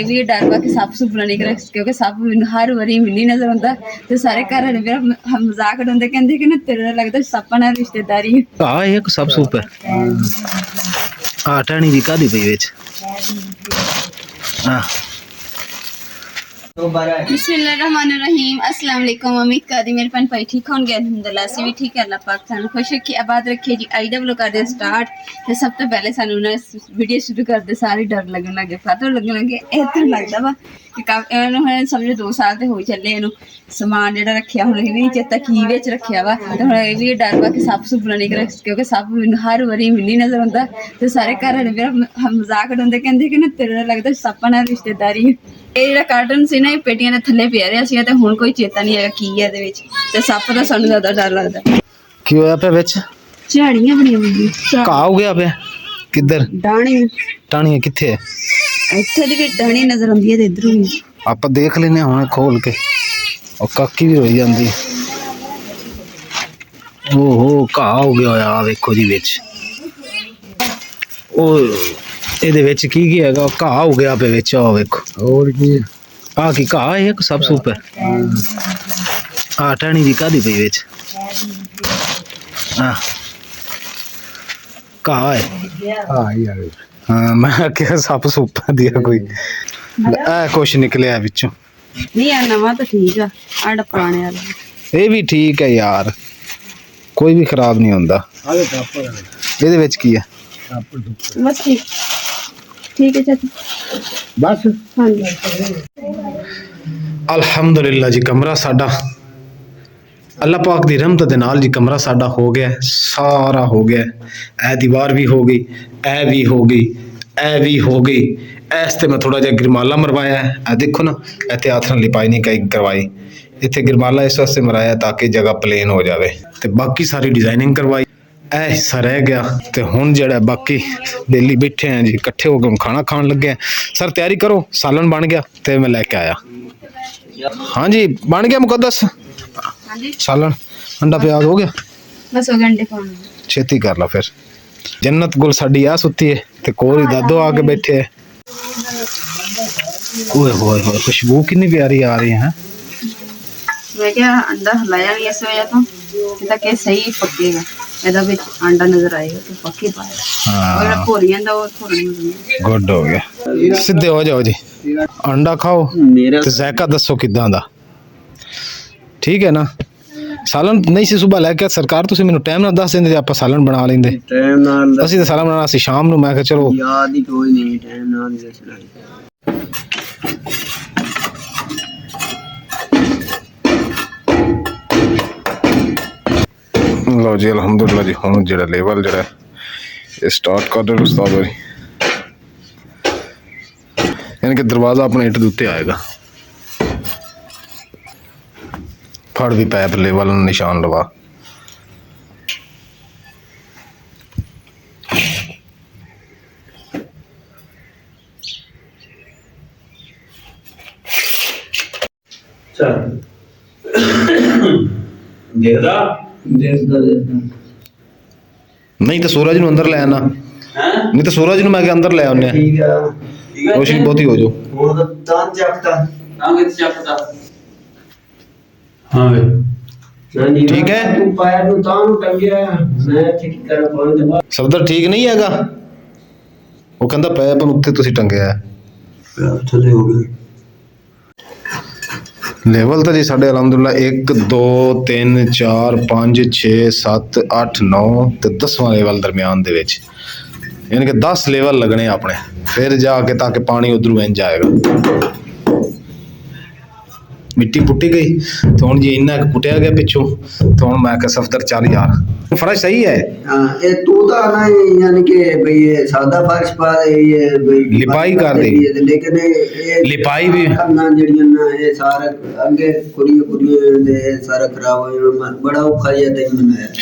ਵੀ ਡਰ ਵਾ ਕਿ ਸੱਪ ਸੁੱਪ ਨਾ ਨਿਕਲੇ, ਕਿਉਂਕਿ ਸੱਪ ਮੈਨੂੰ ਹਰ ਵਾਰੀ ਮੈਨੂੰ ਨਜ਼ਰ ਆਉਂਦਾ ਤੇ ਸਾਰੇ ਘਰ ਵਾਲੇ ਮੇਰਾ ਮਜ਼ਾਕ ਉਡਾਉਂਦੇ, ਕਹਿੰਦੇ ਕਿ ਨਾ ਤੇਰੇ ਨਾਲ ਲੱਗਦਾ ਸੱਪਾਂ ਨਾਲ ਰਿਸ਼ਤੇਦਾਰੀ। ਆ ਇੱਕ ਸੱਪ ਸੁੱਪ ਹੈ ਆ ਟਾਣੀ ਦੀ ਕਾਦੀ ਪਈ ਵਿੱਚ ਆ बिस्मिल्लाहिर्रहमानिर्रहीम अस्सलाम वालेकुम। उम्मीद करदी मेरे भैन भाई ठीक होंगे, अल्हम्दुलिल्लाह असीं भी ठीक है। अल्लाह पाक सानू खुश रखे आबाद रखे जी। अज दा व्लॉग करदे स्टार्ट ते सब तो पहले सानू ना वीडियो शुरू करदे सारे डर लगन लगे, पता लगन लगे इतना लगदा वा कि समझो 2 साल ते हो चले इनू समान जेहड़ा रखिया हुण भी चेता की विच रखिया वा ते हुण ये भी डर वा कि सप सुप ना निकले, क्योंकि सप मैनूं हर वारी मैनूं नजर आउंदा ते सारे घर वाले मेरा मजाक उड़ाउंदे, कहंदे कि ना तेरे नाल लगदा सप्पां नाल रिश्तेदारी। ਇਹ ਜਿਹੜਾ ਕਾਰਟਨ ਸੀ ਨਾ ਇਹ ਪੇਟੀਆਂ ਦੇ ਥੱਲੇ ਪਿਆ ਰਿਹਾ ਸੀ ਤੇ ਹੁਣ ਕੋਈ ਚੇਤਾ ਨਹੀਂ ਹੈਗਾ ਕੀ ਹੈ ਇਹਦੇ ਵਿੱਚ, ਤੇ ਸੱਪ ਦਾ ਸਾਨੂੰ ਜ਼ਿਆਦਾ ਡਰ ਲੱਗਦਾ। ਕੀ ਹੋਇਆ ਪਿਆ ਵਿੱਚ? ਝਾੜੀਆਂ ਬਣੀਆਂ ਹੋਈਆਂ, ਘਾਹ ਹੋ ਗਿਆ ਪਿਆ। ਕਿੱਧਰ? ਡਾਣੀ ਟਾਣੀਆਂ ਕਿੱਥੇ ਹੈ? ਇੱਥੇ ਦੀ ਵੀ ਡਾਣੀ ਨਜ਼ਰ ਆਉਂਦੀ ਹੈ ਤੇ ਇਧਰੋਂ ਵੀ। ਆਪਾਂ ਦੇਖ ਲੈਨੇ ਹੁਣ ਖੋਲ ਕੇ। ਉਹ ਕਾਕੀ ਵੀ ਹੋਈ ਜਾਂਦੀ। ਓਹੋ ਘਾਹ ਹੋ ਗਿਆ ਹੋਇਆ ਆ ਵੇਖੋ ਜੀ ਵਿੱਚ। ਉਹ ਇਹਦੇ ਵਿੱਚ ਕੀ ਹੈਗਾ? ਘਾਹ ਹੋ ਗਿਆ ਪਿਆ ਵਿੱਚ ਆ ਵੇਖੋ। ਹੋਰ ਕੀ ਆ? ਕੀ ਘਾਹ ਹੈ? ਇੱਕ ਸੱਪ ਸੁੱਪ ਹੈ ਆ ਟਾਣੀ ਦੀ ਕਾਦੀ ਪਈ ਵਿੱਚ ਆ ਘਾਹ ਹੈ। ਹਾਂ ਮੈਂ ਕਿਹਾ ਸੱਪ ਸੁੱਪ ਦੀ ਕੋਈ ਆ ਕੁਛ ਨਿਕਲਿਆ ਵਿੱਚੋਂ। ਨਹੀਂ ਆ ਨਵਾਂ ਤਾਂ ਠੀਕ ਆ, ਆੜਾ ਪੁਰਾਣੇ ਵਾਲਾ ਇਹ ਵੀ ਠੀਕ ਹੈ ਯਾਰ, ਕੋਈ ਵੀ ਖਰਾਬ ਨਹੀਂ ਹੁੰਦਾ। ਇਹਦੇ ਵਿੱਚ ਕੀ ਹੈ? ਬਸ ठीक है चाचा बस। हाँ जी अल्हम्दुलिल्लाह जी कमरा साडा अल्लाह पाक दी रहमत दे नाल जी कमरा साडा हो गया, सारा हो गया। ए दीवार भी हो गई, ए भी हो गई, ए भी हो गई। इस ते मैं थोड़ा जिहा गिरमाला मरवाया है। ए देखो ना इत्थे हत्थ नाल लिपाई नहीं कई करवाई, इत्थे गिरमाला इस वास्ते मराया ताकि जगह प्लेन हो जाए। ते बाकी सारी डिजाइनिंग करवाई। ਇਹ ਹਿੱਸਾ ਰਹਿ ਗਿਆ ਤੇ ਹੁਣ ਜਿਹੜਾ ਬਾਕੀ ਦਿੱਲੀ ਬੈਠੇ ਆ ਜੀ ਇਕੱਠੇ ਹੋ ਕੇ ਖਾਣਾ ਖਾਣ ਲੱਗੇ। ਸਰ ਤਿਆਰੀ ਕਰੋ, ਸਾਲਨ ਬਣ ਗਿਆ ਤੇ ਮੈਂ ਲੈ ਕੇ ਆਇਆ। ਹਾਂਜੀ ਬਣ ਗਿਆ ਮੁਕੱਦਸ ਸਾਲਨ, ਅੰਡਾ ਪਿਆਜ਼ ਹੋ ਗਿਆ बस हो घंटे पानी ਛੇਤੀ ਕਰ ਲਾ ਫਿਰ। ਜੰਨਤ ਗੁਲ ਸਾਡੀ ਆ ਸੁੱਤੀ ਹੈ ਤੇ ਕੋਲ ਹੀ ਦਾਦੋ ਆ ਕੇ ਬੈਠੇ ਹੈ। ਓਏ ਹੋਏ ਹੋਏ ਖੁਸ਼ਬੂ ਕਿੰਨੀ ਪਿਆਰੀ ਆ ਰਹੀ ਹੈ। मैं क्या अंडा हिलाया नहीं इस वजह तो ताकि सही पकेगा, ਇਹਦਾ ਵਿੱਚ ਆਂਡਾ ਨਜ਼ਰ ਆਏਗਾ ਤੇ ਪੱਕੇ ਪਾਏਗਾ। ਹਾਂ ਔਰ ਭੋਰੀ ਜਾਂਦਾ ਉਹ ਥੋੜਾ ਨਹੀਂ ਗੁੱਡ ਹੋ ਗਿਆ। ਸਿੱਧੇ ਹੋ ਜਾਓ ਜੀ, ਅੰਡਾ ਖਾਓ ਤੇ ਜ਼ਾਇਕਾ ਦੱਸੋ ਕਿਦਾਂ ਦਾ। ਠੀਕ ਹੈ ਨਾ? ਸਾਲਨ ਨਹੀਂ ਸੀ ਸੁਬਾ ਲੈ ਕੇ ਸਰਕਾਰ, ਤੁਸੀਂ ਮੈਨੂੰ ਟਾਈਮ ਨਾਲ ਦੱਸ ਦਿੰਦੇ ਤੇ ਆਪਾਂ ਸਾਲਨ ਬਣਾ ਲੈਂਦੇ। ਟਾਈਮ ਨਾਲ ਅਸੀਂ ਤਾਂ ਸਾਲਨ ਬਣਾਉਣਾ ਸੀ ਸ਼ਾਮ ਨੂੰ, ਮੈਂ ਕਿਹਾ ਚਲੋ ਯਾਦ ਹੀ ਕੋਈ ਨਹੀਂ ਟਾਈਮ ਨਾਲ ਹੀ ਦੱਸਣਾ। ਲਓ ਜੀ ਅਲਹਮਦੁਲਿਲਾ ਜੀ ਹੁਣ ਜਿਹੜਾ ਲੈਵਲ ਜਿਹੜਾ ਇਹ ਸਟਾਰਟ ਕਰ ਰਹੇ ਉਸਤਾਦ ਹੋਰੀ, ਯਾਨੀ ਕਿ ਦਰਵਾਜ਼ਾ ਆਪਣੇ ਇੱਟ ਦੇ ਉੱਤੇ ਆਏਗਾ। ਫੜ ਵੀ ਪੈਪ ਲੈਵਲ ਨੂੰ ਨਿਸ਼ਾਨ ਲਵਾ। ਚੱਲ ਦੇਖਦਾ ਨਹੀਂ ਤਾਂ ਸੂਰਜ ਨੂੰ ਅੰਦਰ ਲੈ ਆਣਾ, ਨਹੀਂ ਤਾਂ ਸੂਰਜ ਨੂੰ ਮੈਂ ਕਿ ਅੰਦਰ ਲੈ ਆਉਨੇ ਆ, ਠੀਕ ਆ ਰੋਸ਼ਨੀ ਬਹੁਤੀ ਹੋ ਜਾਊ। ਹੁਣ ਤਾਂ ਚੱਕਦਾ ਤਾਂ ਕਿੱਥੇ ਚੱਕਦਾ। ਹਾਂ ਵੇ ਨਹੀਂ ਠੀਕ ਹੈ। ਤੂੰ ਪੈਰ ਨੂੰ ਤਾਂ ਨੂੰ ਟੰਗਿਆ, ਮੈਂ ਇੱਥੇ ਕੀ ਕਰਾਂ ਪਾਣੀ ਦੇ ਬਾਅਦ ਸਫਦਰ ਠੀਕ ਨਹੀਂ ਹੈਗਾ, ਉਹ ਕਹਿੰਦਾ ਪੈਪ ਨੂੰ ਉੱਤੇ ਤੁਸੀਂ ਟੰਗਿਆ ਪੈਰ ਥੱਲੇ ਹੋ ਗਏ। ਲੈਵਲ ਤਾਂ ਜੀ ਸਾਡੇ ਅਲਹਮਦੁਲਿਲਾ 1 2 3 4 5 6 7 8 9 ਤੇ 10ਵਾਂ ਲੈਵਲ ਦਰਮਿਆਨ ਦੇ ਵਿੱਚ, ਯਾਨੀ ਕਿ 10 ਲੈਵਲ ਲੱਗਣੇ ਆਪਣੇ ਫਿਰ ਜਾ ਕੇ ਤਾਂ ਕਿ ਪਾਣੀ ਉਧਰੋਂ ਇੰਜ ਆਏਗਾ। ਮਿੱਟੀ ਪੁੱਟੀ ਗਈ ਤੇ ਹੁਣ ਜੇ ਇੰਨਾ ਕੁ ਪੁੱਟਿਆ ਗਿਆ ਪਿੱਛੋਂ ਤੇ ਹੁਣ ਮੈਂ ਕਿਹਾ ਸਫਦਰ ਚੱਲ ਯਾਰ फर्श सही है। हाँ ये तू तो ना यानी कि भाई ये सादा फर्श पा दे, ये भाई लिपाई कर दे, लेकिन ये लिपाई भी ना जड़ियां ना ये सारा आगे कुड़ियां दे सारा खराब हो बड़ा औखा जिहा तैਨੂੰ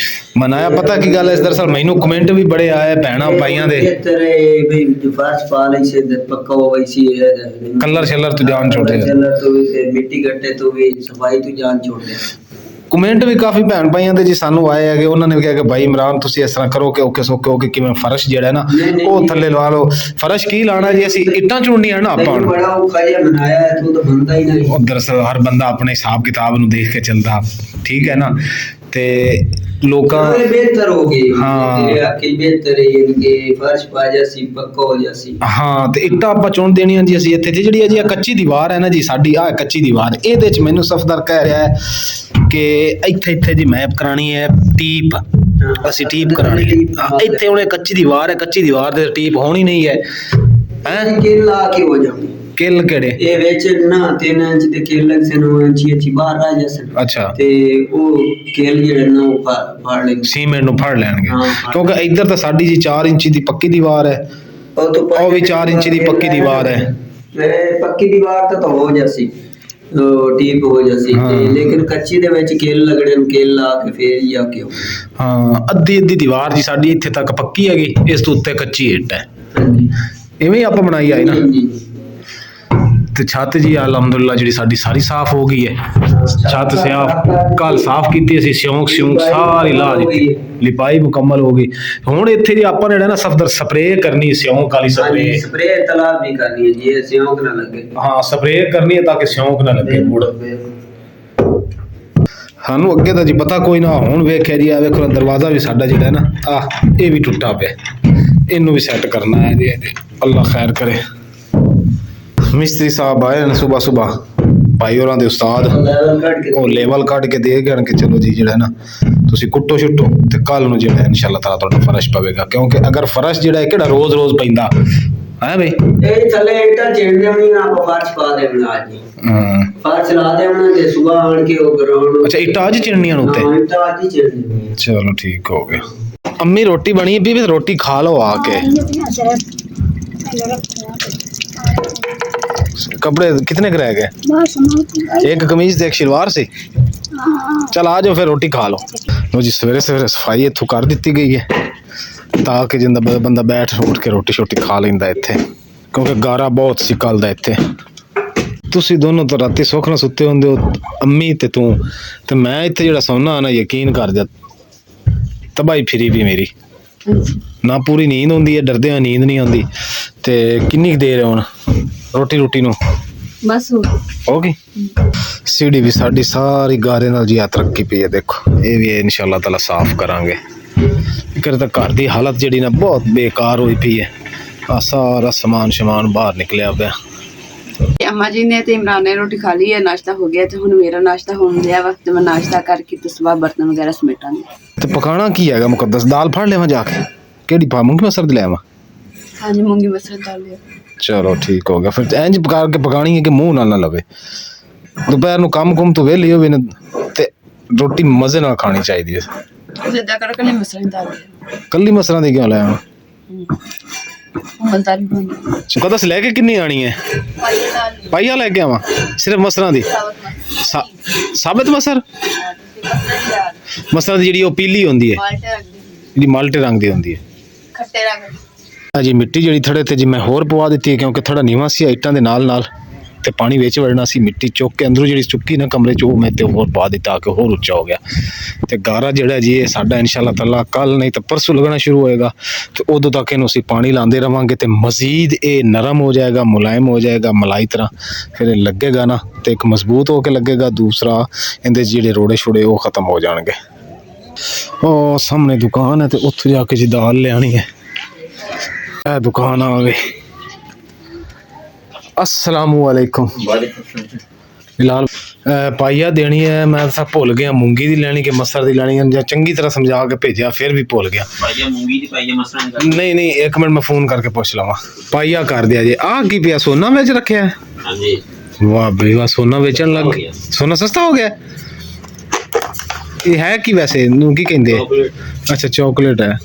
मनाया। पता की गल है इस दरअसल मैनू कमेंट भी बड़े आए भैणा भाइयां दे तेरे भाई जो फर्श पा ले से पक्का हो वैसी है कलर शलर तू जान छोड़ दे, कलर तो मिट्टी गट्टे तो भी सफाई तू जान छोड़ दे। ਕਮੈਂਟ ਵੀ ਕਾਫੀ ਭੈਣ ਭਾਈਆਂ ਦੇ ਜੀ ਸਾਨੂੰ ਆਏ ਹੈਗੇ, ਉਹਨਾਂ ਨੇ ਵੀ ਕਿਹਾ ਕਿ ਭਾਈ ਇਮਰਾਨ ਤੁਸੀਂ ਇਸ ਤਰ੍ਹਾਂ ਕਰੋ ਕਿ ਔਖੇ ਸੌਖੇ ਹੋ ਕੇ ਕਿਵੇਂ ਫਰਸ਼ ਜਿਹੜਾ ਹੈ ਨਾ ਉਹ ਥੱਲੇ ਲਵਾ ਲਓ। ਫਰਸ਼ ਕੀ ਲਾਣਾ ਜੀ, ਅਸੀਂ ਇੱਟਾਂ ਚੁਣਨੀਆਂ ਨਾ ਆਪਾਂ ਹੁਣ। ਬੜਾ ਔਖਾ ਜਿਹਾ ਬਣਾਇਆ ਹੈ, ਤੂੰ ਤਾਂ ਬੰਦਾ ਹੀ ਨਹੀਂ। ਉਹ ਦਰਅਸਲ ਹਰ ਬੰਦਾ ਆਪਣੇ ਹਿਸਾਬ ਕਿਤਾਬ ਨੂੰ ਦੇਖ ਕੇ ਚੱਲਦਾ, ਠੀਕ ਹੈ ਨਾ। ਤੇ ਲੋਕਾਂ ਇਹ ਬਿਹਤਰ ਹੋ ਗਈ। ਹਾਂ। ਤੇਰੇ ਆਖੀ ਬਿਹਤਰ ਹੈ ਕਿ ਫਰਸ਼ ਪਾ ਜਾਸੀ, ਪੱਕਾ ਹੋ ਜਾਸੀ। ਹਾਂ, ਤੇ ਇੱਟਾਂ ਆਪਾਂ ਚੁਣ ਦੇਣੀਆਂ ਜੀ ਅਸੀਂ ਇੱਥੇ। ਜਿਹੜੀ ਜੀ ਕੱਚੀ ਦੀਵਾਰ ਹੈ ਨਾ ਜੀ ਸਾਡੀ, ਆਹ ਕੱਚੀ ਦੀਵਾਰ, ਇਹਦੇ 'ਚ ਮੈਨੂੰ ਸਫਦਰ ਕਹਿ ਰਿਹਾ ਹੈ ਕਿ ਇੱਥੇ ਜੀ ਮੈਪ ਕਰਾਣੀ ਹੈ ਟੀਪ, ਅਸੀਂ ਟੀਪ ਕਰਾਣੀ ਹੈ। ਇੱਥੇ ਉਹਨੇ ਕੱਚੀ ਦੀਵਾਰ ਹੈ, ਕੱਚੀ ਦੀਵਾਰ ਤੇ ਟੀਪ ਹੋਣੀ ਨਹੀਂ ਹੈ। ਹੈਂ ਕਿੱਲ ਲਾ ਕੇ ਹੋ ਜਾਣੀ। ਕਿੱਲ ਕਿਹੜੇ? ਇਹ ਵਿੱਚ ਨਾ 3 ਇੰਚ ਦੇ ਕਿੱਲ ਲੱਗ ਸਨ, 9 ਇੰਚ ਬਾਹਰ ਆ ਜਾਸਨ। ਅੱਛਾ, ਤੇ ਉਹ ਕਿੱਲ ਜਿਹੜੇ ਨਾ ਉਹ ਫਾੜ ਲੈਣਗੇ, ਸੀਮੈਂਟ ਨੂੰ ਫੜ ਲੈਣਗੇ। ਹਾਂ, ਕਿਉਂਕਿ ਇੱਧਰ ਤਾਂ ਸਾਡੀ ਜੀ 4 ਇੰਚ ਦੀ ਪੱਕੀ ਦੀਵਾਰ ਹੈ, ਉਹ ਵੀ 4 ਇੰਚ ਦੀ ਪੱਕੀ ਦੀਵਾਰ ਹੈ। ਪੱਕੀ ਦੀਵਾਰ ਤਾਂ ਹੋ ਜਾਸੀ, ਟੀਪ ਹੋ ਜਾਸੀ। ਹਾਂ। ਤੇ ਲੇਕਿਨ ਕੱਚੀ ਦੇ ਵਿੱਚ ਕਿੱਲ ਲੱਗਣੇ ਨੂੰ, ਕਿੱਲ ਲਾ ਕੇ ਫੇਰ ਜਾ ਕੇ ਹਾਂ, ਅੱਧੀ ਦੀਵਾਰ ਜੀ ਸਾਡੀ ਇੱਥੇ ਤੱਕ ਪੱਕੀ ਹੈਗੀ, ਇਸ ਤੋਂ ਉੱਤੇ ਕੱਚੀ ਇੱਟ ਹੈ। ਹਾਂਜੀ, ਇਵੇਂ ਹੀ ਆਪਾਂ ਬਣਾਈ ਆਏ ਨਾ। ਹਾਂਜੀ। ਤੇ ਛੱਤ ਜੀ ਅਲਹਮਦੁਲਿਲਾ ਜਿਹੜੀ ਸਾਡੀ ਸਾਰੀ ਸਾਫ਼ ਹੋ ਗਈ ਹੈ। ਛੱਤ ਸਿਆਫ ਕੱਲ ਸਾਫ਼ ਕੀਤੀ ਅਸੀਂ, ਸਿਉਂਕ ਸਾਰੀ ਲਾ ਦਿੱਤੀ, ਲਿਪਾਈ ਮੁਕੰਮਲ ਹੋ ਗਈ। ਹੁਣ ਇੱਥੇ ਜੀ ਆਪਾਂ ਨੇ ਨਾ ਸਫਦਰ ਸਪਰੇਅ ਕਰਨੀ, ਸਿਉਂਕ ਵਾਲੀ ਸਪਰੇਅ ਤਲਾਬ ਵੀ ਕਰਨੀ ਹੈ ਜੀ, ਸਿਉਂਕ ਨਾ ਲੱਗੇ। ਹਾਂ, ਸਪਰੇਅ ਕਰਨੀ ਹੈ ਤਾਂ ਕਿ ਸਿਉਂਕ ਨਾ ਲੱਗੇ ਮੁੜ। ਸਾਨੂੰ ਅੱਗੇ ਤਾਂ ਜੀ ਪਤਾ ਕੋਈ ਨਾ, ਹੁਣ ਵੇਖਿਆ ਜੀ, ਆ ਵੇਖੋ ਦਰਵਾਜ਼ਾ ਵੀ ਸਾਡਾ ਜਿਹੜਾ ਹੈ ਨਾ, ਆਹ ਇਹ ਵੀ ਟੁੱਟਾ ਪਿਆ, ਇਹਨੂੰ ਵੀ ਸੈੱਟ ਕਰਨਾ ਹੈ ਜੀ। ਅੱਲਾ ਖੈਰ ਕਰੇ। ਮਿਸਤਰੀ ਸਾਹਿਬ ਆਏ ਨੇ ਸੁਬਾਹ ਭਾਈ ਹੋਰਾਂ ਦੇ ਉਸਤਾਦ, ਉਹ ਲੈਵਲ ਕੱਢ ਕੇ ਦੇ ਗਏ ਕਿ ਚਲੋ ਜੀ ਜਿਹੜਾ ਨਾ ਤੁਸੀਂ ਕੁੱਟੋ ਛੁੱਟੋ ਤੇ ਕੱਲ ਨੂੰ ਜਿਹੜਾ ਇਨਸ਼ਾਅੱਲਾ ਤਾਲਾ ਤੁਹਾਡਾ ਫਰਸ਼ ਪਵੇਗਾ। ਕਿਉਂਕਿ ਅਗਰ ਫਰਸ਼ ਜਿਹੜਾ ਹੈ ਕਿਹੜਾ ਰੋਜ਼ ਪੈਂਦਾ ਹੈ ਬਈ, ਇਹ ਥੱਲੇ ਇੱਟਾਂ ਚਿਣ ਦੇਣੀ, ਆਪਾਂ ਫਰਸ਼ ਪਾ ਦੇਣਾ ਅੱਜ। ਹਾਂ, ਫਰਸ਼ ਲਾ ਦੇਣਾ ਤੇ ਸਵੇਰ ਆਣ ਕੇ ਉਹ ਗਰਾਉਂਡ। ਅੱਛਾ, ਇੱਟਾਂ ਅੱਜ ਚਿਣਨੀਆਂ ਨੇ ਉੱਤੇ। ਹਾਂ, ਇੱਟਾਂ ਅੱਜ ਹੀ ਚਿਣ ਦੇਣੀਆਂ। ਚਲੋ ਠੀਕ ਹੋ ਗਿਆ। ਅੰਮੀ ਰੋਟੀ ਬਣੀ ਹੈ, ਬੀਬੀ ਰੋਟੀ ਖਾ ਲਓ ਆ ਕੇ। कपड़े कितने के रह गए? एक कमीज ते एक शलवार से। चल आ जाओ फिर रोटी खा लो। लो जी सवेरे सफाई इत्थों कर दी गई है ताकि जिंदा बंदा बैठ उठ के रोटी शोटी खा लेंदा इत्थे, क्योंकि गारा बहुत सी कल दा इत्थे। तुसी दोनों तो राती सुख नाल सुत्ते हुंदे हो, अम्मी ते तू, ते मैं इत्थे जेहड़ा सौना ना, यकीन कर जा तबाही फिरी भी मेरी ना, पूरी नींद आउंदी है, डरदे नींद नहीं आउंदी। ते किन्नी देर है हुण रोटी नू? बस हो गई। सीढ़ी भी साडी सारी गारे नाल जी तरक्की पई है, देखो ये भी इंशाअल्लाह ताला साफ करांगे। फिर तो घर दी हालत जिहड़ी ना बहुत बेकार हुई पई है, आ सारा समान बाहर निकलिया पिया। अम्मा जी ने ते इमरान ने रोटी खा ली है, नाश्ता हो गया, तो हुण मेरा नाश्ता होने दिया वक्त, मैं नाश्ता करके तो सुबह बर्तन वगैरह समेटांगी। ते पकाना की हैगा मुकद्दस? दाल फड़ लेवां जाके, केड़ी पा मूंगी मसर दी लेवां? हाँ जी, मूंगी मसर दाल ले। चलो ठीक हो गया। फिर इंज पका के पकानी है कि मुंह नाल ना लवे। दोपहर नूं काम कुम तो वेली होवे ना ते रोटी मजे नाल खानी चाहिदी है। जिद्दां कर कली मसर दाल ले। कल्ली मसरां दी क्यों ले आवां? मसर बन मुकद्दस लेके किन्नी आनी है? पाइया लेके आवां सिर्फ मसरां दी? साबित मसर? मसरां दी जेहड़ी ओ पीली होंदी है, जेहड़ी माल्टे रंग दी होंदी है, खट्टे रंग जी। मिट्टी जी थड़े ते जी मैं होर पवा दी है, क्योंकि थोड़ा नीवा सी इट्टां दे नाल ते पानी विच वड़ना सी। मिट्टी चुक के अंदरों जी चुक्की ना कमरे च, मैं ते होर पा दी ताकि होर उच्चा हो गया। ते गारा जिहड़ा जी ये साडा इंशाअल्लाह ताला कल नहीं तो परसों लगना शुरू होएगा, तो उदों तक इहनूं असीं पानी लांदे रवांगे ते मजीद ये नरम हो जाएगा, मुलायम हो जाएगा, मलाई तरह फिर लगेगा ना, तो एक मजबूत होकर लगेगा, दूसरा इहदे जिहड़े रोड़े छोड़े वो खत्म हो जाएंगे। ओ सामने दुकान है, तो उत्थों जाके जी दाल ले आनी है। दुकान आ गई। अस्सलामुअलैकुम। फिलहाल पाइया देनी है, मैं सब भुल गया मूंगी दी लेनी कि मसर दी लेनी है, या चंगी तरह समझा के भेजा फिर भी भुल गया। पाइया मूंगी दी, पाइया मसर दी। नहीं एक मिनट मैं फोन करके पूछ लवा। पाइया कर दिया जी। आ की पिया सोना बेच रखे है? हां जी। वाह भाई वाह, सोना बेचन लग गया। सोना सस्ता हो गया। ये है की वैसे नू की कहंदे? अच्छा चॉकलेट है।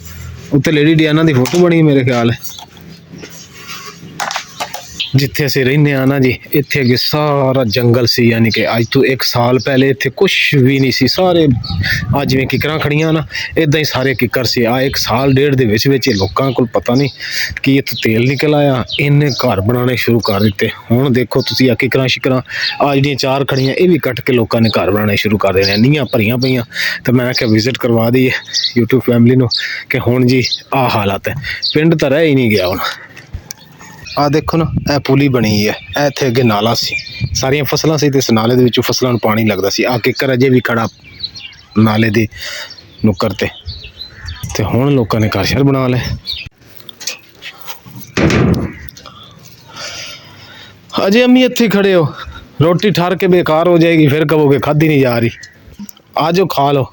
उत्ते लेडी डियाना दी फोटो बनी मेरे ख्याल है। ਜਿੱਥੇ ਅਸੀਂ ਰਹਿੰਦੇ ਆ ਨਾ ਜੀ, ਇੱਥੇ ਅੱਗੇ ਸਾਰਾ ਜੰਗਲ ਸੀ, ਯਾਨੀ ਕਿ ਅੱਜ ਤੋਂ 1 ਸਾਲ ਪਹਿਲੇ ਇੱਥੇ ਕੁਝ ਵੀ ਨਹੀਂ ਸੀ। ਸਾਰੇ ਅੱਜ ਜਿਵੇਂ ਕਿੱਕਰਾਂ ਖੜੀਆਂ ਨਾ, ਇਦਾਂ ਹੀ ਸਾਰੇ ਕਿੱਕਰ ਸੀ। ਆ 1 ਸਾਲ ਡੇਢ ਦੇ ਵਿੱਚ ਵਿੱਚ ਲੋਕਾਂ ਕੋਲ ਪਤਾ ਨਹੀਂ ਕਿ ਇੱਥੋਂ ਤੇਲ ਨਿਕਲ ਆਇਆ, ਇਹਨੇ ਘਰ ਬਣਾਉਣੇ ਸ਼ੁਰੂ ਕਰ ਦਿੱਤੇ। ਹੁਣ ਦੇਖੋ ਤੁਸੀਂ ਆ ਕਿੱਕਰਾਂ ਸ਼ਿਕਰਾਂ ਆ ਜਿਹੜੀਆਂ 4 ਖੜੀਆਂ, ਇਹ ਵੀ ਕੱਟ ਕੇ ਲੋਕਾਂ ਨੇ ਘਰ ਬਣਾਉਣੇ ਸ਼ੁਰੂ ਕਰ ਦੇਣੇ, ਨੀਆਂ ਭਰੀਆਂ ਪਈਆਂ। ਤੇ ਮੈਂ ਕਿਹਾ ਵਿਜ਼ਿਟ ਕਰਵਾ ਦਈਏ YouTube ਫੈਮਿਲੀ ਨੂੰ ਕਿ ਹੁਣ ਜੀ ਆਹ ਹਾਲਾਤ ਹੈ, ਪਿੰਡ ਤਾਂ ਰਹਿ ਹੀ ਨਹੀਂ ਗਿਆ ਹੁਣ। ਆ ਦੇਖੋ ਨਾ, ਇਹ ਪੁਲੀ ਬਣੀ ਹੈ, ਇਹ ਇੱਥੇ ਅੱਗੇ ਨਾਲਾ ਸੀ, ਸਾਰੀਆਂ ਫਸਲਾਂ ਸੀ ਤੇ ਇਸ ਨਾਲੇ ਦੇ ਵਿੱਚੋਂ ਫਸਲਾਂ ਨੂੰ ਪਾਣੀ ਲੱਗਦਾ ਸੀ। ਆ ਕਿੱਕਰ ਅਜੇ ਵੀ ਖੜਾ ਨਾਲੇ ਦੀ ਨੁੱਕਰ ਤੇ ਹੁਣ ਲੋਕਾਂ ਨੇ ਘਰ ਸ਼ਹਿਰ ਬਣਾ ਲਏ। ਅਜੇ ਅੰਮੀ ਇੱਥੇ ਖੜੇ ਹੋ, ਰੋਟੀ ਠਾਰ ਕੇ ਬੇਕਾਰ ਹੋ ਜਾਏਗੀ, ਫਿਰ ਕਹੋਗੇ ਖਾਧੀ ਨਹੀਂ ਜਾ ਰਹੀ। ਆ ਜਾਓ ਖਾ ਲਓ।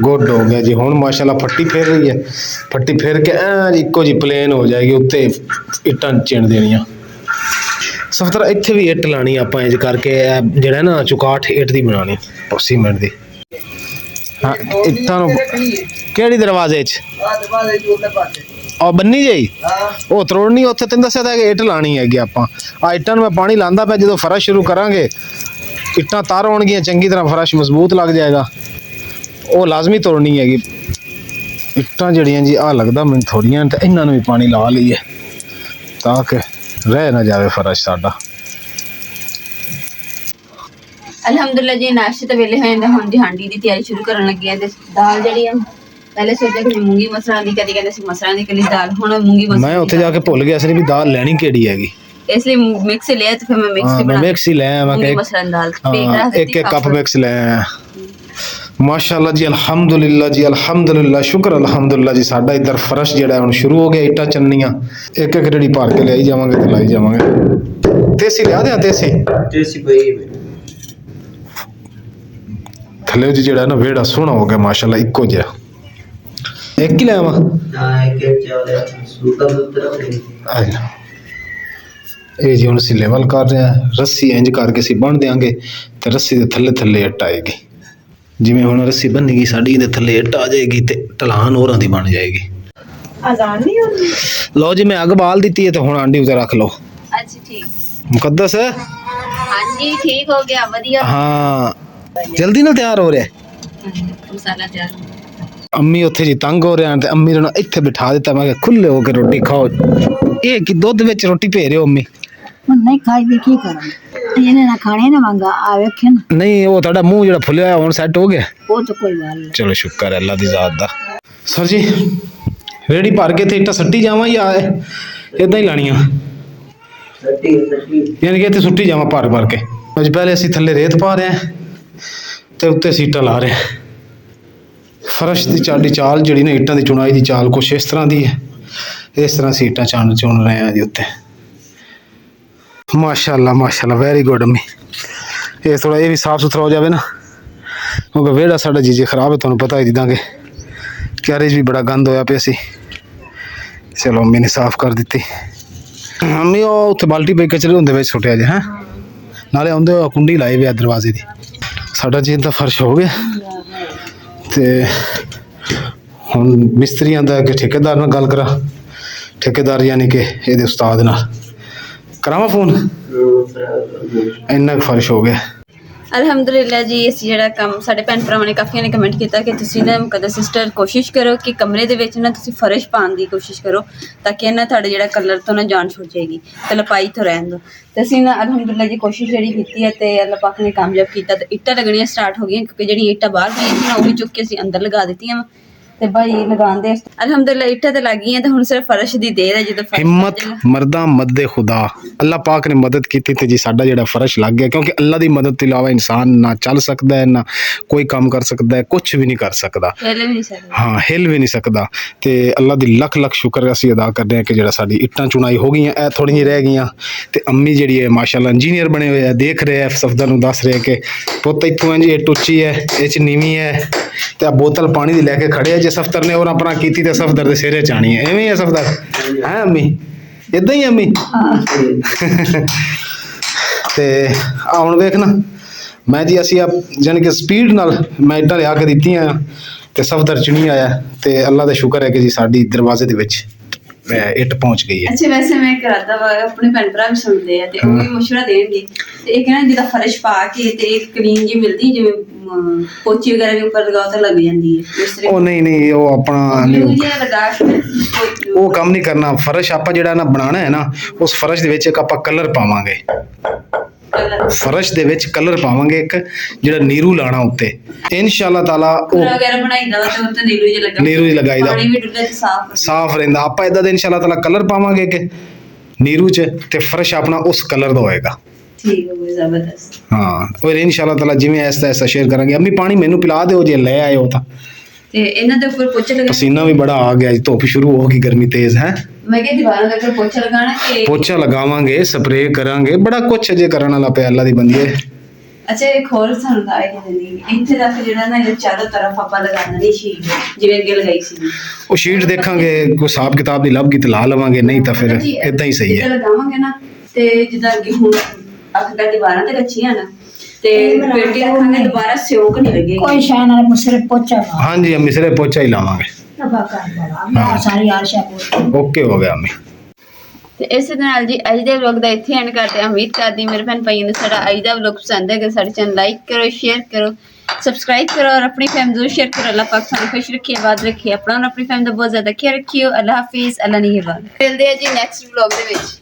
ਗੁੱਡ ਹੋ ਗਿਆ ਜੀ। ਹੁਣ ਮਾਸ਼ਾਅੱਲਾ ਫੱਟੀ ਫੇਰ ਰਹੀ ਹੈ, ਫੱਟੀ ਫੇਰ ਕੇ ਇੱਕੋ ਜੀ ਪਲੇਨ ਹੋ ਜਾਏਗੀ, ਉੱਤੇ ਇੱਟਾਂ ਚਿਣ ਦੇਣੀਆਂ। ਸਫਤਰਾ ਇੱਥੇ ਵੀ ਇੱਟ ਲਾਣੀ ਆਪਾਂ ਇੰਜ ਕਰਕੇ, ਜਿਹੜਾ ਨਾ ਚੁਕਾਠ ਇੱਟ ਦੀ ਬਣਾਉਣੀ, ਸੀਮੈਂਟ ਦੀ। ਹਾਂ ਇੱਟਾਂ ਨੂੰ ਕਿਹੜੀ ਦਰਵਾਜ਼ੇ 'ਚ ਉਹ ਬੰਨੀ ਜਾਈ, ਉਹ ਤਰੋੜਨੀ, ਉੱਥੇ ਤੈਨੂੰ ਦੱਸਿਆ ਤਾਂ ਕਿ ਇੱਟ ਲਾਣੀ ਹੈਗੀ ਆਪਾਂ। ਆ ਇੱਟਾਂ ਨੂੰ ਮੈਂ ਪਾਣੀ ਲਾਉਂਦਾ ਪਿਆ, ਜਦੋਂ ਫਰਸ਼ ਸ਼ੁਰੂ ਕਰਾਂਗੇ ਇੱਟਾਂ ਤਰ ਹੋਣਗੀਆਂ ਚੰਗੀ ਤਰ੍ਹਾਂ, ਫਰਸ਼ ਮਜ਼ਬੂਤ ਲੱਗ ਜਾਏਗਾ, ਉਹ ਲਾਜ਼ਮੀ ਤੋੜਨੀ ਹੈਗੀ। ਇੱਟਾਂ ਜਿਹੜੀਆਂ ਜੀ ਆ ਲੱਗਦਾ ਮੈਨੂੰ ਥੋੜੀਆਂ, ਤੇ ਇਹਨਾਂ ਨੂੰ ਵੀ ਪਾਣੀ ਲਾ ਲਈਏ ਤਾਂ ਕਿ ਰਹਿ ਨਾ ਜਾਵੇ ਫਰਸ਼ ਸਾਡਾ। ਅਲਹਮਦੁਲਿਲਾ ਜੀ, ਨਾਸ਼ਤੇ ਤੋਂ ਵੇਲੇ ਹੋ ਜਾਂਦੇ। ਹੁਣ ਜੀ ਹਾਂਡੀ ਦੀ ਤਿਆਰੀ ਸ਼ੁਰੂ ਕਰਨ ਲੱਗੇ ਆ। ਤੇ ਦਾਲ ਜਿਹੜੀ ਆ, ਪਹਿਲੇ ਸੋਚਿਆ ਕਿ ਮੂੰਗੀ ਮਸਰਾਂ ਦੀ, ਕਦੀ ਕਹਿੰਦੇ ਸੀ ਮਸਰਾਂ ਦੀ ਕਲੀ ਦਾਲ, ਹੁਣ ਮੂੰਗੀ ਮਸਰਾਂ। ਮੈਂ ਉੱਥੇ ਜਾ ਕੇ ਭੁੱਲ ਗਿਆ ਸੀ ਵੀ ਦਾਲ ਲੈਣੀ ਕਿਹੜੀ ਹੈਗੀ, ਇਸ ਲਈ ਮਿਕਸ ਲਿਆ ਤੇ ਫਿਰ ਮੈਂ ਮਿਕਸ ਹੀ ਲੈ ਆਵਾਂ ਕਿ ਮਸਰਾਂ ਦੀ ਦਾਲ ਇੱਕ ਕੱਪ ਮਿਕਸ ਲੈ ਆਇਆ। ਮਾਸ਼ਾਅੱਲਾ ਜੀ, ਅਲਹਮਦੁਲਿਲਾ ਜੀ, ਅਲਹਮਦੁਲਿਲਾ, ਸ਼ੁਕਰ ਅਲਹਮਦੁਲਿਲਾ ਜੀ। ਸਾਡਾ ਇੱਧਰ ਫਰਸ਼ ਜਿਹੜਾ ਹੁਣ ਸ਼ੁਰੂ ਹੋ ਗਿਆ, ਇੱਟਾਂ ਚੰਨੀਆਂ ਇੱਕ ਇੱਕ ਰੇੜੀ ਭਰ ਕੇ ਲਿਆਈ ਜਾਵਾਂਗੇ ਤੇ ਲਾਈ ਜਾਵਾਂਗੇ। ਦੇਸੀ ਲਿਆ ਦਿਆਂ, ਦੇਸੀ ਪਈ ਥੱਲੇ ਜੀ ਜਿਹੜਾ ਨਾ ਵਿਹੜਾ ਸੋਹਣਾ ਹੋ ਗਿਆ ਮਾਸ਼ਾਅੱਲਾ, ਇੱਕੋ ਜਿਹਾ। ਇੱਕ ਹੀ ਲੈ ਆਵਾਂ? ਇਹ ਜੀ ਹੁਣ ਅਸੀਂ ਲੈਵਲ ਕਰ ਰਹੇ ਹਾਂ, ਰੱਸੀ ਇੰਜ ਕਰਕੇ ਅਸੀਂ ਬੰਨ ਦਿਆਂਗੇ ਤੇ ਰੱਸੀ ਦੇ ਥੱਲੇ ਥੱਲੇ ਇੱਟ ਆਏਗੀ। ਜਿਵੇਂ ਹੁਣ ਰੱਸੀ ਬੰਨੀ ਗਈ ਸਾਡੀ, ਇਹਦੇ ਥੱਲੇ ਇੱਟ ਆ ਜਾਏਗੀ ਤੇ ਢਲਾਨ ਹੋਰਾਂ ਦੀ ਬਣ ਜਾਏਗੀ। ਆਜ਼ਾਨ ਨਹੀਂ ਹੁੰਦੀ। ਲਓ ਜੀ, ਮੈਂ ਅੱਗ ਬਾਲ ਦਿੱਤੀ ਹੈ ਤੇ ਹੁਣ ਆਂਡੀ ਉੱਤੇ ਰੱਖ ਲਓ। ਅੱਛਾ ਠੀਕ, ਮੁਕੱਦਸ ਹੈ। ਹਾਂਜੀ ਠੀਕ ਹੋ ਗਿਆ, ਵਧੀਆ। ਹਾਂ ਜਲਦੀ ਨਾਲ ਤਿਆਰ ਹੋ ਰਿਹਾ ਮਸਾਲਾ ਤਿਆਰ। ਅੰਮੀ ਉੱਥੇ ਜੀ ਤੰਗ ਹੋ ਰਿਹਾ ਤੇ ਅੰਮੀ ਨੂੰ ਇੱਥੇ ਬਿਠਾ ਦਿੱਤਾ। ਮੈਂ ਕਿਹਾ ਖੁੱਲੇ ਹੋ ਕੇ ਰੋਟੀ ਖਾਓ। ਇਹ ਕਿ ਦੁੱਧ ਵਿੱਚ ਰੋਟੀ ਭੇ ਰਹੇ ਹੋ ਅੰਮੀ? ਨਹੀਂ ਖਾਈ ਵੀ ਕੀ ਕਰਾਂ, ਇਹਨੇ ਨਾ ਖਾਣੇ ਨਾ ਮੰਗਾ ਆ ਵੇਖੇ ਨਾ। ਨਹੀਂ, ਉਹ ਤੁਹਾਡਾ ਮੂੰਹ ਜਿਹੜਾ ਫੁੱਲਿਆ ਹੋਇਆ ਹੁਣ ਸੈੱਟ ਹੋ ਗਿਆ? ਉਹ ਤਾਂ ਕੋਈ ਗੱਲ ਨਹੀਂ। ਚਲੋ ਸ਼ੁਕਰ ਹੈ ਅੱਲਾ ਦੀ ਜ਼ਾਤ ਦਾ। ਸਰ ਜੀ ਰੇੜੀ ਭਰ ਕੇ ਤੇ ਇੱਟਾਂ ਸੱਟੀ ਜਾਵਾਂ ਜਾਂ ਇਦਾਂ ਹੀ ਲਾਣੀਆਂ? ਯਾਨੀ ਕਿ ਇੱਥੇ ਸੁੱਟੀ ਜਾਵਾਂ ਭਰ ਭਰ ਕੇ? ਅੱਜ ਪਹਿਲੇ ਅਸੀਂ ਥੱਲੇ ਰੇਤ ਪਾ ਰਹੇ ਹਾਂ ਤੇ ਉੱਤੇ ਸੀਟਾਂ ਲਾ ਰਹੇ ਹਾਂ। ਫਰਸ਼ ਦੀ ਚਾਲ ਜਿਹੜੀ ਨਾ, ਇੱਟਾਂ ਦੀ ਚੁਣਾਈ ਦੀ ਚਾਲ ਕੁਛ ਇਸ ਤਰ੍ਹਾਂ ਦੀ ਹੈ। ਇਸ ਤਰ੍ਹਾਂ ਸੀਟਾਂ ਚੁਣ ਰਹੇ ਹਾਂ ਜੀ ਉੱਤੇ। ਮਾਸ਼ਾਅੱਲਾ ਮਾਸ਼ਾਅੱਲਾ, ਵੈਰੀ ਗੁੱਡ ਅੰਮੀ। ਇਹ ਥੋੜਾ ਇਹ ਵੀ ਸਾਫ ਸੁਥਰਾ ਹੋ ਜਾਵੇ ਨਾ, ਕਿਉਂਕਿ ਵਿਹੜਾ ਸਾਡਾ ਜੀ ਖਰਾਬ ਹੈ, ਤੁਹਾਨੂੰ ਪਤਾ ਹੈ। ਜਿੱਦਾਂ ਕਿ ਕੈਰੇਜ ਵੀ ਬੜਾ ਗੰਦ ਹੋਇਆ ਪਿਆ ਸੀ। ਚਲੋ ਅੰਮੀ ਨੇ ਸਾਫ ਕਰ ਦਿੱਤੀ। ਅੰਮੀ ਉਹ ਉੱਥੇ ਬਾਲਟੀ ਪਈ ਕਚਰੇ ਹੁੰਦੇ ਵਿੱਚ ਸੁੱਟਿਆ ਜੇ, ਹੈਂ ਨਾਲੇ ਆਉਂਦੇ ਕੁੰਡੀ ਲਾਈ ਵੀ ਆ ਦਰਵਾਜ਼ੇ ਦੀ। ਸਾਡਾ ਜੀ ਦਾ ਫਰਸ਼ ਹੋ ਗਿਆ ਤੇ ਹੁਣ ਮਿਸਤਰੀਆਂ ਦਾ ਕਿ ਠੇਕੇਦਾਰ ਨਾਲ ਗੱਲ ਕਰਾਂ। ਠੇਕੇਦਾਰ ਯਾਨੀ ਕਿ ਇਹਦੇ ਉਸਤਾਦ ਨਾਲ ਕਰਾਵਾਂ ਫੋਨ। ਇੰਨਾ ਕੁ ਫਰਸ਼ ਹੋ ਗਿਆ। ਅਲਹਮਦੁਲਿਲਾ ਜੀ, ਅਸੀਂ ਜਿਹੜਾ ਕੰਮ ਸਾਡੇ ਭੈਣ ਭਰਾਵਾਂ ਨੇ ਕਾਫੀਆਂ ਨੇ ਕਮੈਂਟ ਕੀਤਾ ਕਿ ਤੁਸੀਂ ਨਾ ਮੁਕੱਦਸ ਸਿਸਟਰ ਕੋਸ਼ਿਸ਼ ਕਰੋ ਕਿ ਕਮਰੇ ਦੇ ਵਿੱਚ ਨਾ ਤੁਸੀਂ ਫਰਸ਼ ਪਾਉਣ ਦੀ ਕੋਸ਼ਿਸ਼ ਕਰੋ ਤਾਂ ਕਿ ਨਾ ਤੁਹਾਡੇ ਜਿਹੜਾ ਕਲਰ ਤੋਂ ਨਾ ਜਾਨ ਛੁੱਟ ਜਾਏਗੀ ਤੇ ਲਪਾਈ ਤੋਂ ਰਹਿਣ ਦਿਓ। ਤੇ ਅਸੀਂ ਨਾ ਅਲਹਮਦੁਲਿਲਾ ਜੀ ਕੋਸ਼ਿਸ਼ ਜਿਹੜੀ ਕੀਤੀ ਹੈ ਤੇ ਅੱਲਾਹ ਪਾਕ ਨੇ ਕਾਮਯਾਬ ਕੀਤਾ ਤੇ ਇੱਟਾਂ ਲੱਗਣੀਆਂ ਸਟਾਰਟ ਹੋ ਗਈਆਂ, ਕਿਉਂਕਿ ਜਿਹੜੀਆਂ ਇੱਟਾਂ ਬਾਹਰ ਪਈਆਂ ਸੀ ਨਾ ਉਹ ਵੀ ਚੁੱਕ ਕੇ ਅਸੀਂ ਅੰਦਰ ਲਗਾ ਦਿੱਤੀਆਂ ਤੇ ਭਾਈ ਲਗਾਉਂਦੇ ਅਲਹਮਦੁਲਿਲਾ ਇੱਟਾਂ ਤੇ ਲੱਗ ਗਈਆਂ ਤੇ ਹੁਣ ਸਿਰਫ ਫਰਸ਼ ਦੀ ਦੇਰ ਹੈ। ਜਦੋਂ ਹਿੰਮਤ ਮਰਦਾਂ ਮਦਦ ਖੁਦਾ, ਅੱਲਾਹ ਪਾਕ ਨੇ ਮਦਦ ਕੀਤੀ ਤੇ ਜੀ ਸਾਡਾ ਜਿਹੜਾ ਫਰਸ਼ ਲੱਗ ਗਿਆ, ਕਿਉਂਕਿ ਅੱਲਾਹ ਦੀ ਮਦਦ ਤੋਂ ਇਲਾਵਾ ਇਨਸਾਨ ਨਾ ਚੱਲ ਸਕਦਾ ਹੈ, ਨਾ ਕੋਈ ਕੰਮ ਕਰ ਸਕਦਾ ਹੈ, ਕੁਝ ਵੀ ਨਹੀਂ ਕਰ ਸਕਦਾ। ਹਾਂ, ਹਿੱਲ ਵੀ ਨਹੀਂ ਸਕਦਾ। ਤੇ ਅੱਲਾਹ ਦੀ ਲੱਖ ਲੱਖ ਸ਼ੁਕਰ ਅਸੀਂ ਅਦਾ ਕਰਦੇ ਹਾਂ ਕਿ ਜਿਹੜਾ ਸਾਡੀ ਇੱਟਾਂ ਚੁਣਾਈ ਹੋ ਗਈਆਂ, ਇਹ ਥੋੜ੍ਹੀਆਂ ਜਿਹੀਆਂ ਰਹਿ ਗਈਆਂ। ਤੇ ਅੰਮੀ ਜਿਹੜੀ ਹੈ ਮਾਸ਼ਾਅੱਲਾ ਇੰਜੀਨੀਅਰ ਬਣੇ ਹੋਏ ਆ, ਦੇਖ ਰਹੇ ਆ, ਸਫਦਰ ਨੂੰ ਦੱਸ ਰਹੇ ਕਿ ਪੁੱਤ ਇੱਥੋਂ ਇੰਜ ਇਹ ਟੁੱਚੀ ਹੈ, ਇਹ 'ਚ ਨੀਵੀਂ ਹੈ ਤੇ ਆ ਬੋਤਲ ਪਾਣੀ ਦੀ ਲੈ ਕੇ ਖੜੇ ਆ। ਜੇ ਸਫਦਰ ਨੇ ਹੋਰ ਆਪਣਾ ਕੀਤੀ ਤੇ ਸਫਦਰ ਦੇ ਸਿਰੇ ਚ ਆਣੀ ਹੈ। ਐਵੇਂ ਹੀ ਹੈ ਸਫਦਰ, ਹੈ ਅੰਮੀ? ਇਦਾਂ ਹੀ ਅੰਮੀ? ਤੇ ਆ ਹੁਣ ਵੇਖ ਨਾ, ਮੈਂ ਜੀ ਅਸੀਂ ਜਾਣੀ ਕਿ ਸਪੀਡ ਨਾਲ ਮੈਂ ਇੱਟਾਂ ਲਿਆ ਕੇ ਦਿੱਤੀਆਂ ਤੇ ਸਫਦਰ ਚ ਨਹੀਂ ਆਇਆ। ਤੇ ਅੱਲਾ ਦਾ ਸ਼ੁਕਰ ਹੈ ਕਿ ਜੀ ਸਾਡੀ ਦਰਵਾਜ਼ੇ ਦੇ ਵਿੱਚ ਇੱਟ ਪਹੁੰਚ ਗਈ ਹੈ। ਅੱਛਾ ਵੈਸੇ ਮੈਂ ਕਰਾਦਾ ਵਾ ਆਪਣੇ ਭੈਣ ਭਰਾ ਵੀ ਸੁਣਦੇ ਆ ਤੇ ਉਹ ਵੀ ਮਸ਼ਵਰਾ ਦੇਣਗੇ ਤੇ ਇਹ ਕਹਿੰਦਾ ਜਿਹਦਾ ਫਰਸ਼ ਪਾ ਕੇ ਤੇ ਇੱਕ ਕਲੀਨ ਜੀ ਮਿਲਦੀ ਜਿਵੇਂ ਪੋਚੀ ਵਗੈਰਾ ਵੀ ਉੱਪਰ ਲਗਾਓ ਤਾਂ ਲੱਗ ਜਾਂਦੀ ਹੈ ਇਸ ਤਰ੍ਹਾਂ ਉਹ ਨਹੀਂ ਉਹ ਆਪਣਾ ਗਲੂ ਜਿਹਾ ਲਗਾ ਕੇ ਉਹ ਕੰਮ ਨਹੀਂ ਕਰਨਾ। ਫਰਸ਼ ਆਪਾਂ ਜਿਹੜਾ ਨਾ ਬਣਾਉਣਾ ਹੈ ਨਾ, ਉਸ ਫਰਸ਼ ਦੇ ਵਿੱਚ ਇੱਕ ਆਪਾਂ ਕਲਰ ਪਾਵਾਂਗੇ। ਕਲਰ ਫਰਸ਼ ਦੇ ਵਿੱਚ ਕਲਰ ਪਾਵਾਂਗੇ ਇੱਕ, ਜਿਹੜਾ ਨੀਰੂ ਲਾਣਾ ਉੱਤੇ ਇਨਸ਼ਾਅੱਲਾ ਤਾਲਾ। ਉਹ ਵਗੈਰਾ ਬਣਾਈਦਾ ਵਾ ਤੇ ਉੱਤੇ ਨੀਰੂ ਜਿਹਾ ਲੱਗਾ ਨੀਰੂ ਹੀ ਲਗਾਈਦਾ, ਪਾਣੀ ਵੀ ਡੁੱਲਦਾ ਤੇ ਸਾਫ਼ ਸਾਫ਼ ਰਹਿੰਦਾ। ਆਪਾਂ ਇਦਾਂ ਦੇ ਇਨਸ਼ਾਅੱਲਾ ਤਾਲਾ ਕਲਰ ਪਾਵਾਂਗੇ ਕਿ ਨੀਰੂ 'ਚ, ਤੇ ਫਰਸ਼ ਆਪਣਾ ਉਸ ਕਲਰ ਦਾ ਹੋਏਗਾ। ਠੀਕ ਹੋ ਗਿਆ ਜ਼ਬਰਦਸਤ। ਹਾਂ ਔਰ ਇਨਸ਼ਾਅੱਲਾ ਤਾਲਾ ਜਿਵੇਂ ਐਸਾ ਐਸਾ ਸ਼ੇਅਰ ਕਰਾਂਗੇ। ਅੰਮੀ ਪਾਣੀ ਮੈਨੂੰ ਪਿਲਾ ਦਿਓ ਜੇ ਲੈ ਆਏ ਹੋ ਤਾਂ। ਤੇ ਇਹਨਾਂ ਦੇ ਉੱਪਰ ਪੋਚਾ ਲਗਾਉਣਾ ਪਸੀਨਾ ਵੀ ਬੜਾ ਆ ਗਿਆ, ਧੁੱਪ ਸ਼ੁਰੂ ਹੋ ਗਈ, ਗਰਮੀ ਤੇਜ਼ ਹੈ। ਮੈਂ ਕਿਹਾ ਦੀਵਾਰਾਂ ਦੇ ਉੱਪਰ ਪੋਚਾ ਲਗਾਉਣਾ ਕਿ ਪੋਚਾ ਲਗਾਵਾਂਗੇ, ਸਪਰੇਅ ਕਰਾਂਗੇ, ਬੜਾ ਕੁਛ ਅਜੇ ਕਰਨ ਵਾਲਾ ਪਿਆ ਅੱਲਾ ਦੀ ਬੰਦੇ। ਅੱਛਾ ਇੱਕ ਹੋਰ ਸਾਨੂੰ ਤਾਂ ਆਈਡੀਆ ਦਿੰਦੀ ਇੱਥੇ ਤੱਕ ਜਿਹੜਾ ਨਾ ਇਹ ਚਾਰੋਂ ਤਰਫ ਆਪਾਂ ਲਗਾ ਦੇਣੀ ਸ਼ੀਟ ਜਿਵੇਂ ਅੱਗੇ ਲਗਾਈ ਸੀ। ਉਹ ਸ਼ੀਟ ਦੇਖਾਂਗੇ, ਕੋਈ ਹਿਸਾਬ ਕਿਤਾਬ ਦੀ ਲੱਭ ਗਈ ਤੇ ਲਾ ਲਵਾਂਗੇ, ਨਹੀਂ ਤਾਂ ਫਿਰ ਇਦਾਂ ਹੀ ਸਹੀ ਜਿੱਦਾਂ ਹੈ। ਲਗਾਵਾਂਗੇ ਨਾ ਤੇ ਜਿੱਦਾਂ ਅੱਗੇ ਹੁਣ ਅੱਖਾਂ ਦੀਵਾਰਾਂ ਤੇ ਰੱਖੀਆਂ ਨਾ ਤੇ ਪੇਟੀ ਰੱਖਾਂਗੇ ਦੁਬਾਰਾ ਸਿਉਂਕ ਨਹੀਂ ਲੱਗੇਗੀ। ਕੋਈ ਸ਼ਾਨ ਨਾਲ ਮੁਸਰੇ ਪੋਚਾ ਵਾ ਹਾਂਜੀ ਅੰਮੀ ਸਿਰੇ ਪੋਚਾ ਹੀ ਲਾਵਾਂਗੇ। ਤਬਾ ਕਰ ਬੜਾ ਮੈਂ ਸਾਰੀ ਆਰਸ਼ਾ ਪੋਚ ਓਕੇ ਹੋ ਗਿਆ ਅੰਮੀ। ਤੇ ਇਸੇ ਦੇ ਨਾਲ ਜੀ ਅੱਜ ਦੇ ਵਲੌਗ ਦਾ ਇੱਥੇ ਐਂਡ ਕਰਦੇ ਹਾਂ। ਉਮੀਦ ਕਰਦੀ ਮੇਰੇ ਭੈਣ ਭਾਈਆਂ ਨੂੰ ਸਾਡਾ ਅੱਜ ਦਾ ਵਲੌਗ ਪਸੰਦ ਹੈ। ਸਾਡੇ ਚੈਨਲ ਲਾਈਕ ਕਰੋ, ਸ਼ੇਅਰ ਕਰੋ, ਸਬਸਕ੍ਰਾਈਬ ਕਰੋ ਔਰ ਆਪਣੀ ਫੈਮਿਲੀ ਜ਼ਰੂਰ ਸ਼ੇਅਰ ਕਰੋ। ਅੱਲਾਹ ਪਾਕ ਸਾਨੂੰ ਖੁਸ਼ ਰੱਖੇ, ਆਬਾਦ ਰੱਖੇ, ਆਪਣਾ ਔਰ ਆਪਣੀ ਫੈਮਿਲੀ ਦਾ ਬਹੁਤ ਜ਼ਿਆਦਾ ਖਿਆਲ ਰੱਖਿਓ। ਅੱਲਾਹ ਹਾਫਿਜ਼, ਅੱਲਾਹ ਨਿਗਹਿਬਾਨ। ਮਿਲਦੇ ਆ ਜੀ ਨੈਕਸਟ ਵਲੌਗ ਦੇ ਵਿੱਚ।